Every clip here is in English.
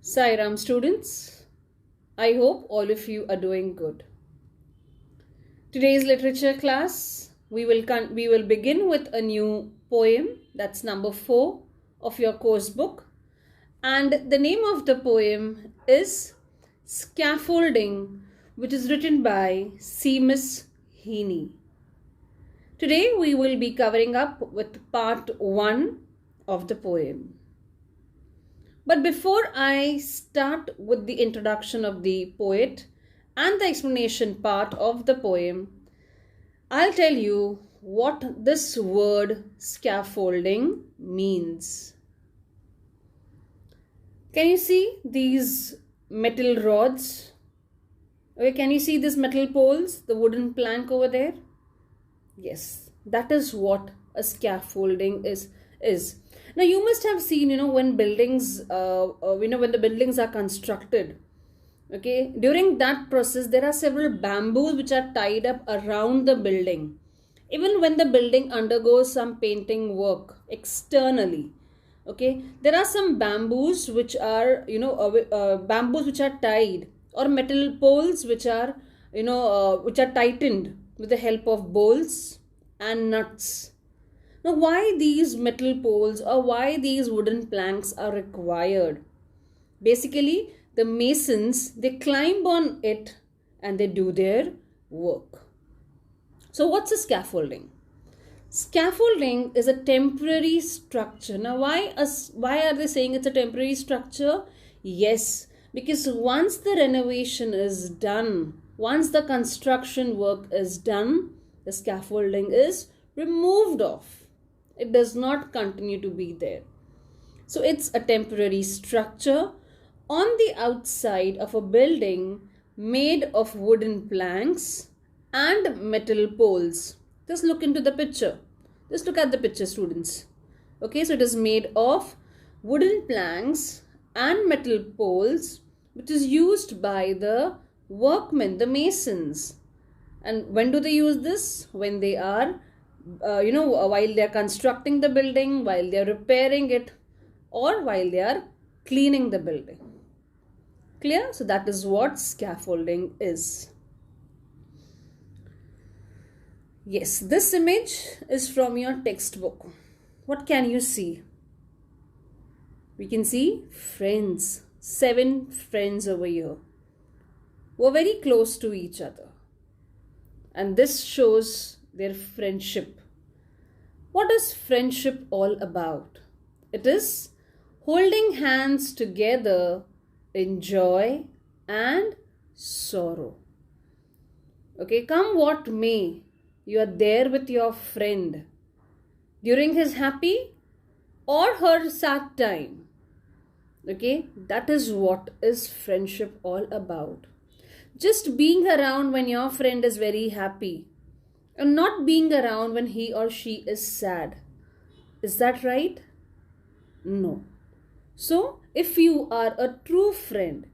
Sairam students, I hope all of you are doing good. Today's literature class, we will begin with a new poem. That's number 4 of your course book. And the name of the poem is Scaffolding, which is written by Seamus Heaney. Today we will be covering up with part 1 of the poem. But before I start with the introduction of the poet and the explanation part of the poem, I'll tell you what this word scaffolding means. Can you see these metal rods? Okay, can you see these metal poles, the wooden plank over there? Yes, that is what a scaffolding is. Now you must have seen, when buildings, when the buildings are constructed, okay, during that process, there are several bamboos which are tied up around the building. Even when the building undergoes some painting work externally, okay, there are some bamboos which are, bamboos which are tied, or metal poles which are, which are tightened with the help of bolts and nuts. Now, why these metal poles or why these wooden planks are required? Basically, the masons, they climb on it and they do their work. So, what's a scaffolding? Scaffolding is a temporary structure. Now, why are they saying it's a temporary structure? Yes, because once the renovation is done, once the construction work is done, the scaffolding is removed off. It does not continue to be there. So it's a temporary structure on the outside of a building made of wooden planks and metal poles. Just look into the picture. Just look at the picture, students. Okay, so it is made of wooden planks and metal poles, which is used by the workmen, the masons. And when do they use this? When they are while they are constructing the building, while they are repairing it, or while they are cleaning the building. Clear? So that is what scaffolding is. Yes, this image is from your textbook. What can you see? We can see friends, 7 friends over here, who are very close to each other. And this shows their friendship. What is friendship all about? It is holding hands together in joy and sorrow. Okay, come what may, you are there with your friend during his happy or her sad time. Okay, that is what is friendship all about. Just being around when your friend is very happy, and not being around when he or she is sad. Is that right? No. So, if you are a true friend,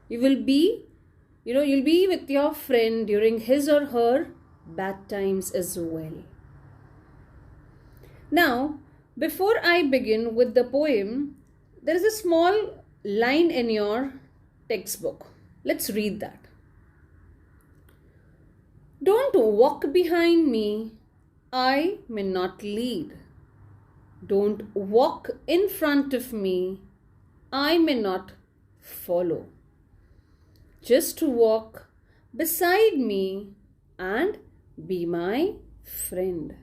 you'll be with your friend during his or her bad times as well. Now, before I begin with the poem, there is a small line in your textbook. Let's read that. Don't walk behind me, I may not lead. Don't walk in front of me, I may not follow. Just walk beside me and be my friend.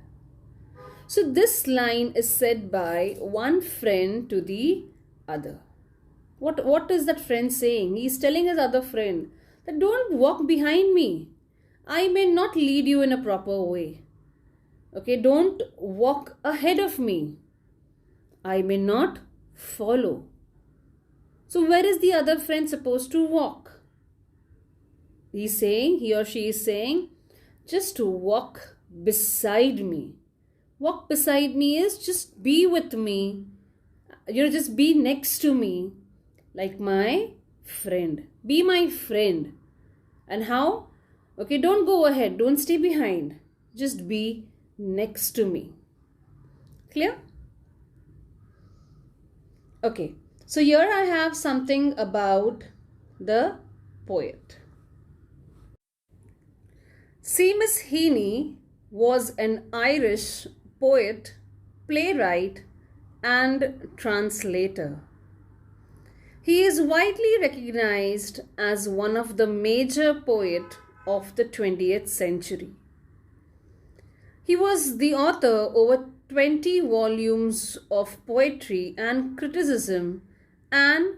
So this line is said by one friend to the other. What is that friend saying? He is telling his other friend that don't walk behind me. I may not lead you in a proper way. Okay, don't walk ahead of me. I may not follow. So where is the other friend supposed to walk? He or she is saying, just to walk beside me. Walk beside me is just be with me. Just be next to me like my friend. Be my friend. And how? Okay, don't go ahead. Don't stay behind. Just be next to me. Clear? Okay. So here I have something about the poet. Seamus Heaney was an Irish poet, playwright, and translator. He is widely recognized as one of the major poets of the 20th century. He was the author over 20 volumes of poetry and criticism and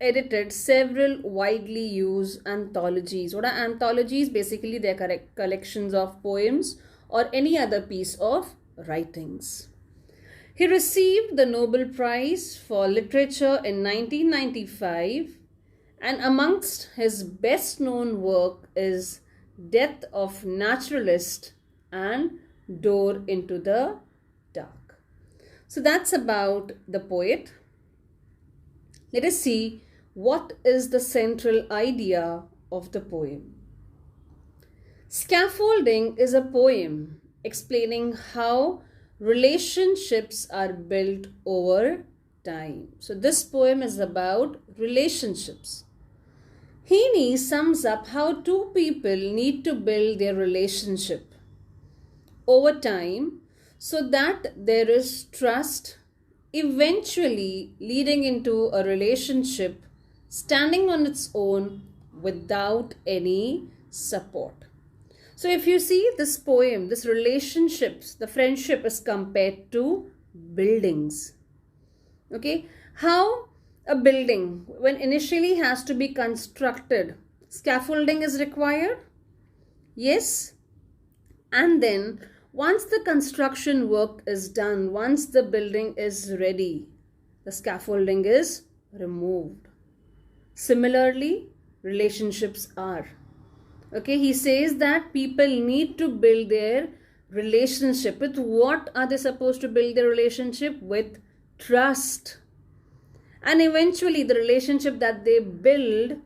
edited several widely used anthologies. What are anthologies? Basically, they are collections of poems or any other piece of writings. He received the Nobel Prize for Literature in 1995, and amongst his best known work is Death of Naturalist and Door into the Dark. So that's about the poet. Let us see what is the central idea of the poem. Scaffolding is a poem explaining how relationships are built over time. So this poem is about relationships. Heaney sums up how two people need to build their relationship over time so that there is trust, eventually leading into a relationship standing on its own without any support. So if you see this poem, this relationships, the friendship is compared to buildings. Okay, how a building, when initially has to be constructed, scaffolding is required. Yes, and then once the construction work is done, once the building is ready, the scaffolding is removed. Similarly, relationships are. Okay, he says that people need to build their relationship. With what are they supposed to build their relationship? With trust. And eventually the relationship that they build,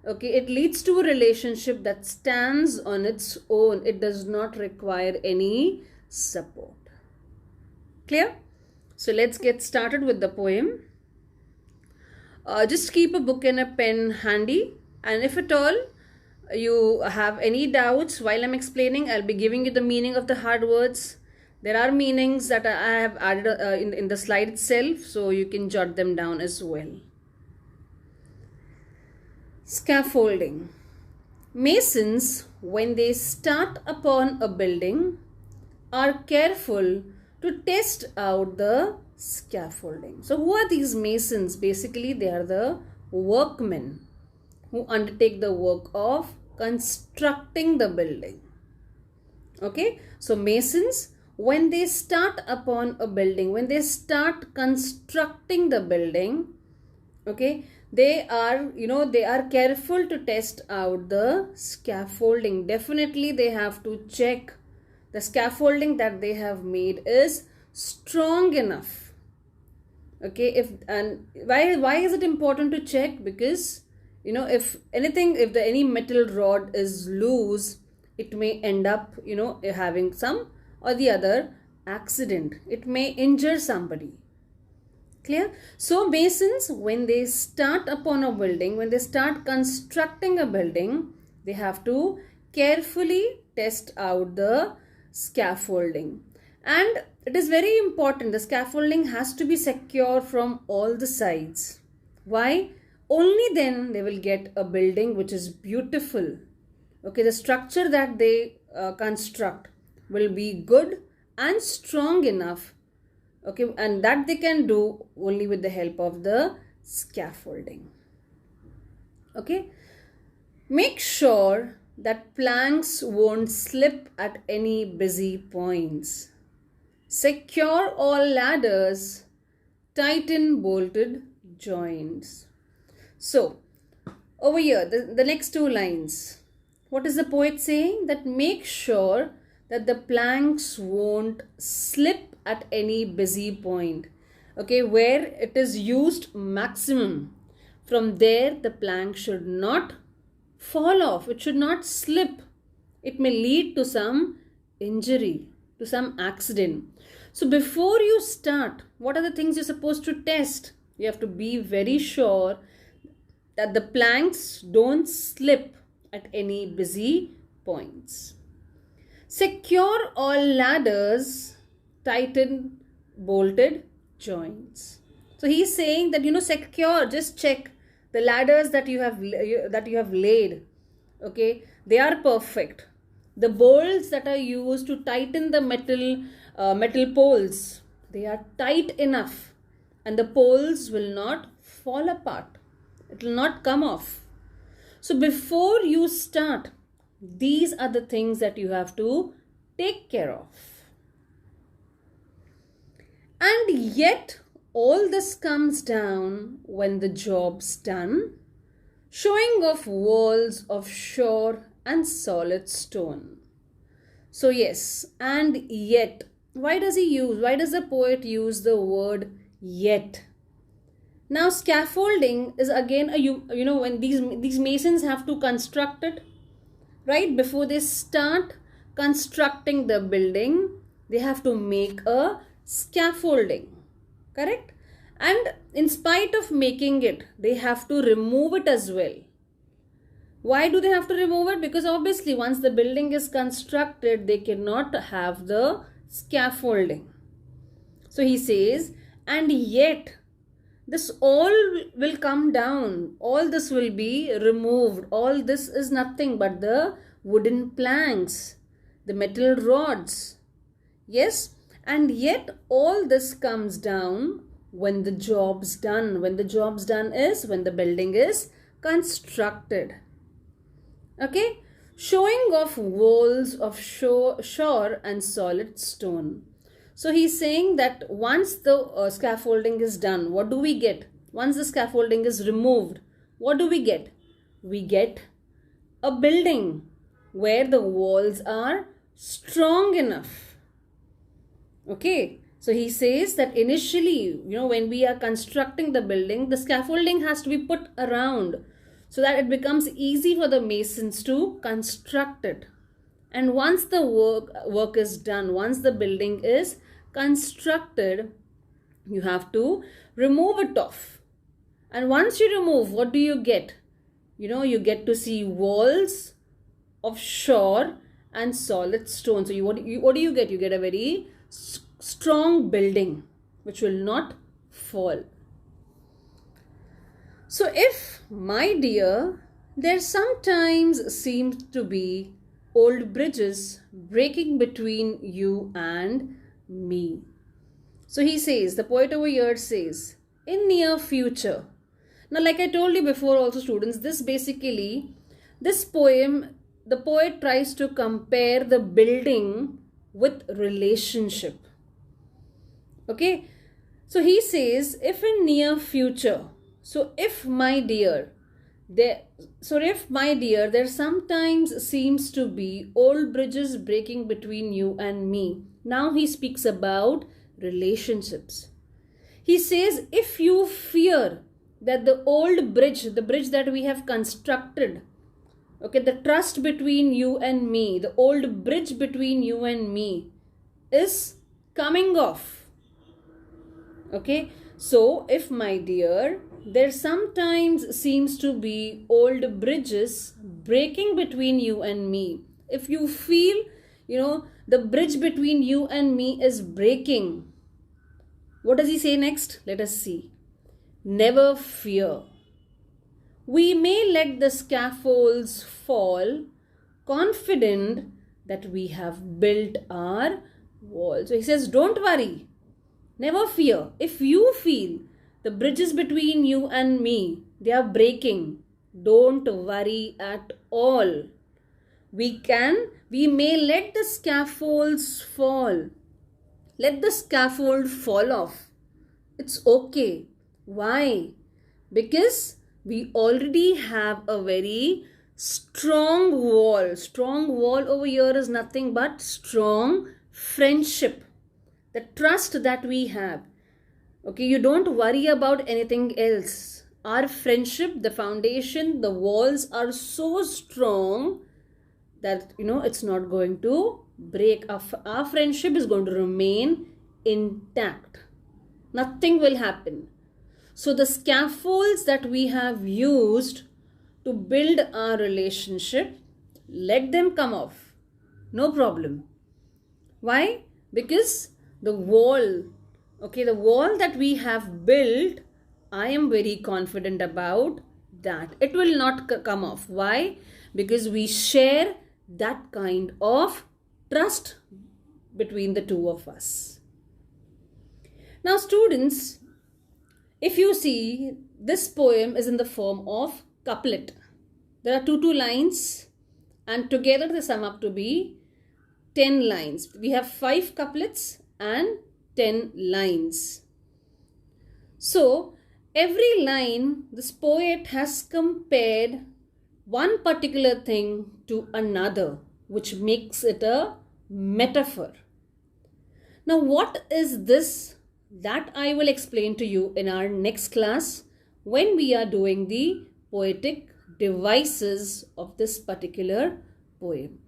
okay, it leads to a relationship that stands on its own. It does not require any support. Clear? So let's get started with the poem. Just keep a book and a pen handy, and if at all you have any doubts while I'm explaining, I'll be giving you the meaning of the hard words. There are meanings that I have added in the slide itself, so you can jot them down as well. Scaffolding. Masons, when they start upon a building, are careful to test out the scaffolding. So who are these masons? Basically, they are the workmen who undertake the work of constructing the building. Okay, so masons, when they start upon a building, when they start constructing the building, okay, they are careful to test out the scaffolding. Definitely they have to check the scaffolding that they have made is strong enough. Okay, why is it important to check? Because if any metal rod is loose, it may end up having some or the other accident. It may injure somebody. Clear? So masons, when they start upon a building, when they start constructing a building, they have to carefully test out the scaffolding. And it is very important, the scaffolding has to be secure from all the sides. Why? Only then they will get a building which is beautiful. Okay, the structure that they construct will be good and strong enough. Okay, and that they can do only with the help of the scaffolding. Okay, make sure that planks won't slip at any busy points. Secure all ladders, tighten bolted joints. So, over here, the next two lines. What is the poet saying? That make sure that the planks won't slip at any busy point. Okay, where it is used maximum. From there, the plank should not fall off. It should not slip. It may lead to some injury, to some accident. So before you start, what are the things you're supposed to test? You have to be very sure that the planks don't slip at any busy points. Secure all ladders, tighten bolted joints. So he's saying that, secure, just check the ladders that you have laid. Okay, they are perfect. The bolts that are used to tighten the metal poles, they are tight enough, and the poles will not fall apart. It will not come off. So before you start, these are the things that you have to take care of. And yet, all this comes down when the job's done, showing off walls of sure and solid stone. So yes, and yet, why does the poet use the word yet? Now scaffolding is again when these masons have to construct it, right? Before they start constructing the building, they have to make a scaffolding, correct? And in spite of making it, they have to remove it as well. Why do they have to remove it? Because obviously once the building is constructed, they cannot have the scaffolding. So he says, and yet this all will come down. All this will be removed. All this is nothing but the wooden planks, the metal rods. Yes, and yet all this comes down when the job's done. When the job's done is when the building is constructed. Okay, showing off walls of sure and solid stone. So he's saying that once the scaffolding is done, what do we get? Once the scaffolding is removed, what do we get? We get a building where the walls are strong enough. Okay, so he says that initially, when we are constructing the building, the scaffolding has to be put around so that it becomes easy for the masons to construct it. And once the work is done, once the building is constructed, you have to remove it off. And once you remove, what do you get? You get to see walls of sure and solid stone. So what do you get? You get a very strong building which will not fall. So if, my dear, there sometimes seems to be old bridges breaking between you and me. So he says, the poet over here says, in near future. Now, like I told you before also, students, this poem, the poet tries to compare the building with relationship. Okay, so he says, if in near future, so if my dear, there sometimes seems to be old bridges breaking between you and me. Now he speaks about relationships. He says, if you fear that the old bridge, the bridge that we have constructed, okay, the trust between you and me, the old bridge between you and me is coming off. Okay, so if, my dear, there sometimes seems to be old bridges breaking between you and me, if you feel, the bridge between you and me is breaking, what does he say next? Let us see. Never fear. We may let the scaffolds fall, confident that we have built our wall. So he says, don't worry. Never fear. If you feel the bridges between you and me, they are breaking, don't worry at all. We may let the scaffolds fall. Let the scaffold fall off. It's okay. Why? Because we already have a very strong wall. Strong wall over here is nothing but strong friendship. The trust that we have. Okay, you don't worry about anything else. Our friendship, the foundation, the walls are so strong that, it's not going to break. Our friendship is going to remain intact. Nothing will happen. So the scaffolds that we have used to build our relationship, let them come off. No problem. Why? Because the wall, okay, the wall that we have built, I am very confident about that. It will not come off. Why? Because we share that kind of trust between the two of us. Now, students, if you see, this poem is in the form of couplet. There are two lines, and together they sum up to be 10 lines. We have 5 couplets and 10 lines. So, every line, this poet has compared one particular thing to another, which makes it a metaphor. Now, what is this? That I will explain to you in our next class when we are doing the poetic devices of this particular poem.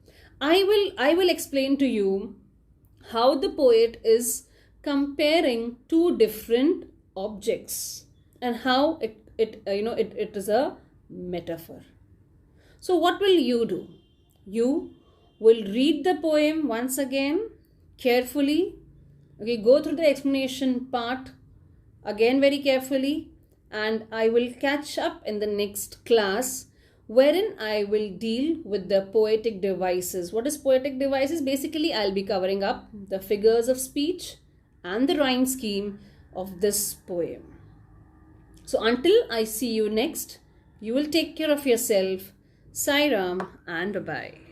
I will explain to you how the poet is comparing two different objects and how it is a metaphor. So what will you do? You will read the poem once again carefully. Okay, go through the explanation part again very carefully, and I will catch up in the next class wherein I will deal with the poetic devices. What is poetic devices? Basically, I'll be covering up the figures of speech and the rhyme scheme of this poem. So until I see you next, you will take care of yourself. Sai Ram and bye-bye.